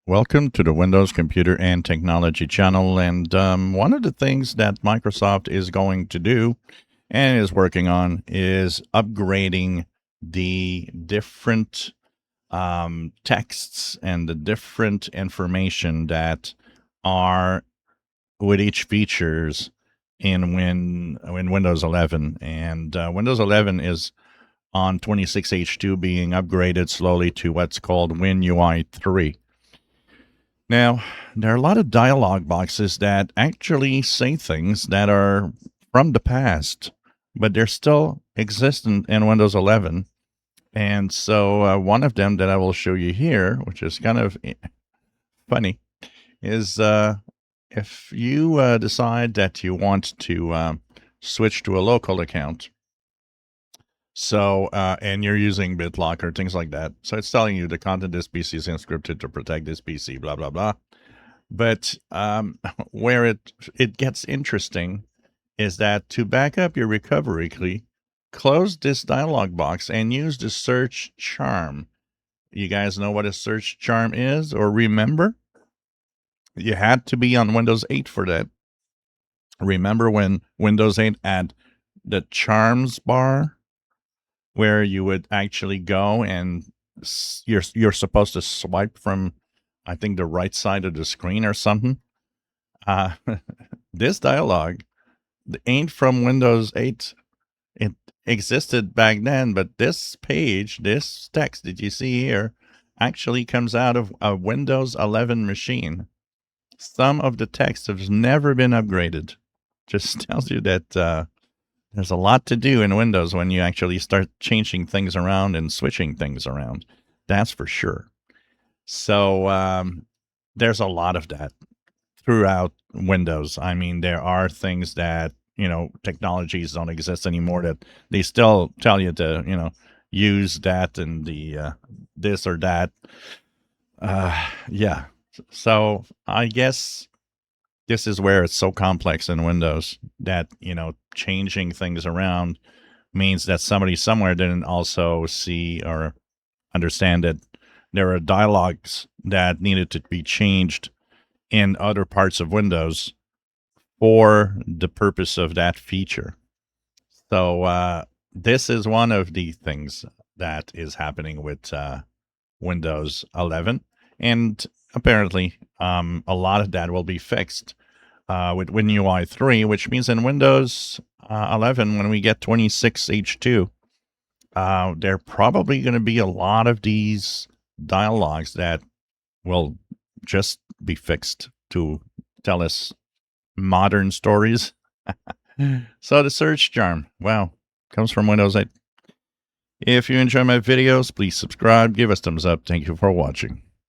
Welcome to the Windows Computer and Technology channel. And one of the things that Microsoft is going to do and is working on is upgrading the different texts and the different information that are with each features in Windows 11. And Windows 11 is on 26H2 being upgraded slowly to what's called WINUI3. Now, there are a lot of dialog boxes that actually say things that are from the past, but they're still existent in Windows 11. And so one of them that I will show you here, which is kind of funny, is if you decide that you want to switch to a local account, so, and you're using BitLocker, things like that. So it's telling you the content of this PC is encrypted to protect this PC, blah, blah, blah. But where it gets interesting is that to back up your recovery key, close this dialog box and use the search charm. You guys know what a search charm is, or remember? You had to be on Windows 8 for that. Remember when Windows 8 had the charms bar where you would actually go and you're supposed to swipe from, I think, the right side of the screen or something. This dialog ain't from Windows 8. It existed back then, but this page, this text that you see here, actually comes out of a Windows 11 machine. Some of the text has never been upgraded. Just tells you that there's a lot to do in Windows when you actually start changing things around and switching things around. That's for sure. So there's a lot of that throughout Windows. I mean, there are things that, technologies don't exist anymore that they still tell you to, use that and the this or that. Yeah. So I guess this is where it's so complex in Windows that, changing things around means that somebody somewhere didn't also see or understand that there are dialogues that needed to be changed in other parts of Windows for the purpose of that feature. So this is one of the things that is happening with Windows 11. And apparently, a lot of that will be fixed with WinUI3, which means in Windows 11, when we get 26H2, there are probably going to be a lot of these dialogues that will just be fixed to tell us modern stories. So the search charm, wow, comes from Windows 8. If you enjoy my videos, please subscribe, give us thumbs up. Thank you for watching.